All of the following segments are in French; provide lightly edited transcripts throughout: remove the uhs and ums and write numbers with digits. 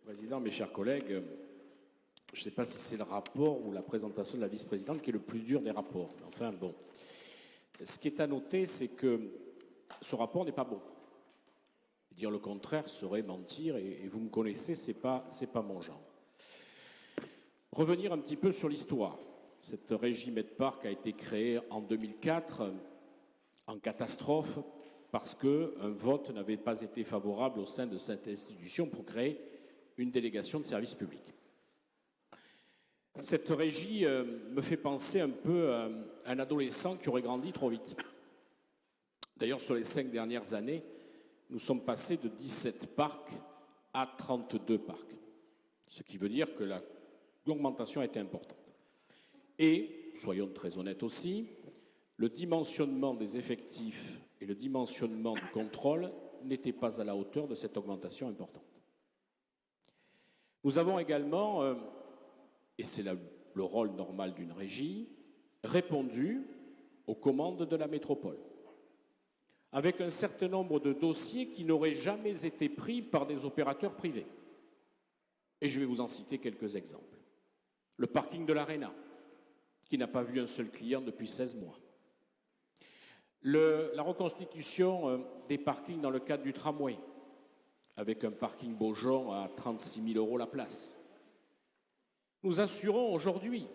Président, mes chers collègues, je ne sais pas si c'est le rapport ou la présentation de la vice-présidente qui est le plus dur des rapports. Enfin, bon. Ce qui est à noter, c'est que ce rapport n'est pas bon. Dire le contraire serait mentir, et vous me connaissez, c'est pas mon genre. Revenir un petit peu sur l'histoire. Cette régie Medpark a été créée en 2004 en catastrophe parce qu'un vote n'avait pas été favorable au sein de cette institution pour créer une délégation de service public. Cette régie me fait penser un peu à un adolescent qui aurait grandi trop vite. D'ailleurs, sur les 5 dernières années, nous sommes passés de 17 parcs à 32 parcs, ce qui veut dire que l'augmentation a été importante. Et, soyons très honnêtes aussi, le dimensionnement des effectifs et le dimensionnement du contrôle n'étaient pas à la hauteur de cette augmentation importante. Nous avons également, et c'est le rôle normal d'une régie, répondu aux commandes de la métropole, avec un certain nombre de dossiers qui n'auraient jamais été pris par des opérateurs privés. Et je vais vous en citer quelques exemples. Le parking de l'Arena, qui n'a pas vu un seul client depuis 16 mois. La reconstitution des parkings dans le cadre du tramway, avec un parking Beaujon à 36 000 € la place. Nous assurons aujourd'hui,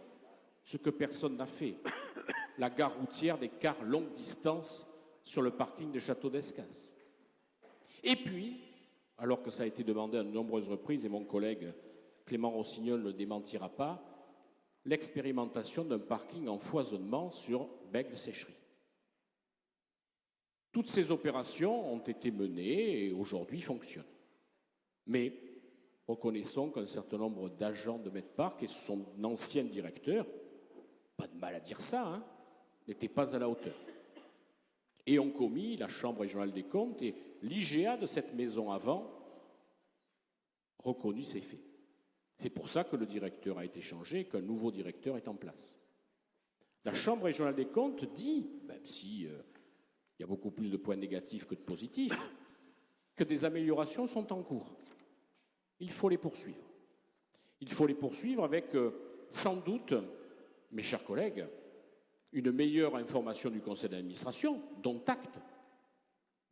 ce que personne n'a fait, la gare routière des cars longue distance sur le parking de Château d'Escas. Et puis, alors que ça a été demandé à de nombreuses reprises, et mon collègue Clément Rossignol ne le démentira pas, l'expérimentation d'un parking en foisonnement sur Bègles-Sécherie. Toutes ces opérations ont été menées et aujourd'hui fonctionnent. Mais reconnaissons qu'un certain nombre d'agents de Medpark et son ancien directeur, pas de mal à dire ça, n'étaient pas à la hauteur. Et ont commis, la Chambre régionale des comptes et l'IGA de cette maison avant, reconnu ces faits. C'est pour ça que le directeur a été changé et qu'un nouveau directeur est en place. La Chambre régionale des comptes dit, même si il y a beaucoup plus de points négatifs que de positifs, que des améliorations sont en cours. Il faut les poursuivre. Il faut les poursuivre avec, sans doute, mes chers collègues, une meilleure information du conseil d'administration, dont acte,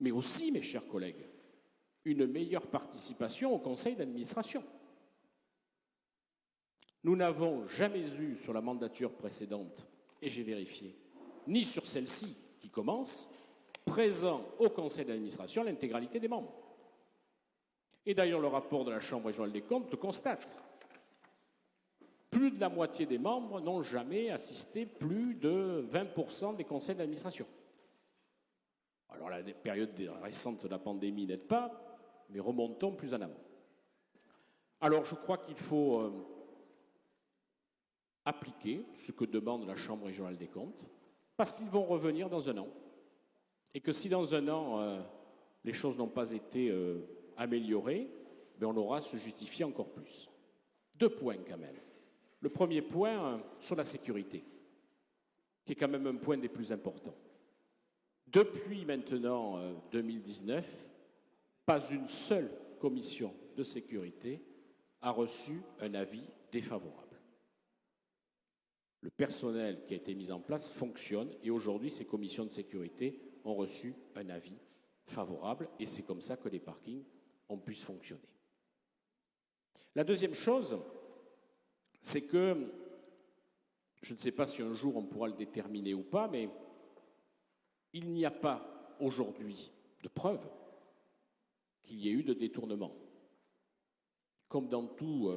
mais aussi, mes chers collègues, une meilleure participation au conseil d'administration. Nous n'avons jamais eu sur la mandature précédente, et j'ai vérifié, ni sur celle-ci qui commence, présent au conseil d'administration l'intégralité des membres. Et d'ailleurs, le rapport de la Chambre régionale des comptes le constate. Plus de la moitié des membres n'ont jamais assisté plus de 20% des conseils d'administration. Alors la période récente de la pandémie n'aide pas, mais remontons plus en amont. Alors je crois qu'il faut appliquer ce que demande la Chambre régionale des comptes, parce qu'ils vont revenir dans un an. Et que si dans un an, les choses n'ont pas été améliorées, ben on aura à se justifier encore plus. 2 points quand même. Le premier point sur la sécurité, qui est quand même un point des plus importants. Depuis maintenant 2019, pas une seule commission de sécurité a reçu un avis défavorable. Le personnel qui a été mis en place fonctionne et aujourd'hui, ces commissions de sécurité ont reçu un avis favorable et c'est comme ça que les parkings ont pu fonctionner. La deuxième chose, c'est que, je ne sais pas si un jour on pourra le déterminer ou pas, mais il n'y a pas aujourd'hui de preuve qu'il y ait eu de détournement. Comme dans tout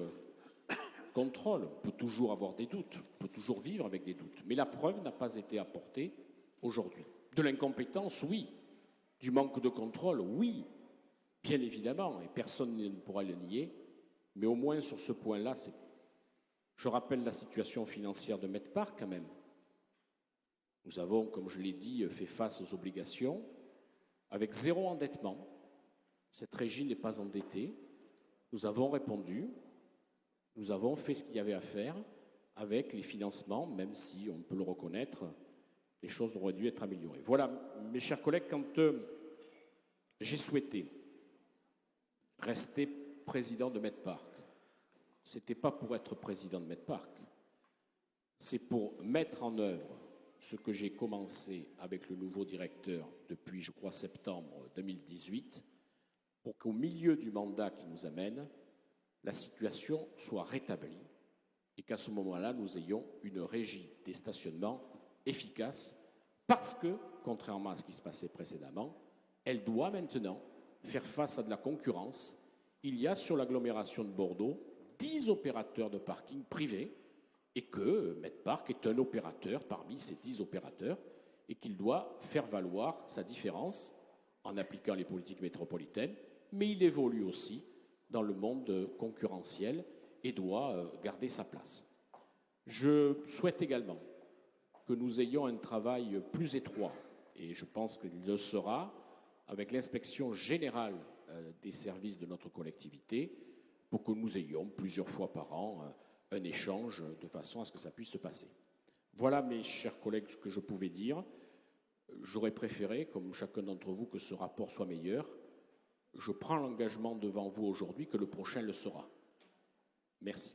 contrôle, on peut toujours avoir des doutes, on peut toujours vivre avec des doutes, mais la preuve n'a pas été apportée aujourd'hui. De l'incompétence, oui. Du manque de contrôle, oui. Bien évidemment, et personne ne pourra le nier, mais au moins sur ce point-là, je rappelle la situation financière de Medpark quand même. Nous avons, comme je l'ai dit, fait face aux obligations, avec 0 endettement. Cette régie n'est pas endettée. Nous avons répondu, nous avons fait ce qu'il y avait à faire avec les financements, même si, on peut le reconnaître, les choses auraient dû être améliorées. Voilà, mes chers collègues, quand j'ai souhaité rester président de Medpark, ce n'était pas pour être président de Medpark, c'est pour mettre en œuvre ce que j'ai commencé avec le nouveau directeur depuis, je crois, septembre 2018, pour qu'au milieu du mandat qui nous amène, la situation soit rétablie et qu'à ce moment-là, nous ayons une régie des stationnements efficace parce que, contrairement à ce qui se passait précédemment, elle doit maintenant faire face à de la concurrence. Il y a sur l'agglomération de Bordeaux 10 opérateurs de parking privés et que Medpark est un opérateur parmi ces 10 opérateurs et qu'il doit faire valoir sa différence en appliquant les politiques métropolitaines, mais il évolue aussi dans le monde concurrentiel et doit garder sa place. Je souhaite également que nous ayons un travail plus étroit, et je pense qu'il le sera, avec l'inspection générale des services de notre collectivité, pour que nous ayons plusieurs fois par an un échange de façon à ce que ça puisse se passer. Voilà, mes chers collègues, ce que je pouvais dire. J'aurais préféré, comme chacun d'entre vous, que ce rapport soit meilleur. Je prends l'engagement devant vous aujourd'hui que le prochain le sera. Merci.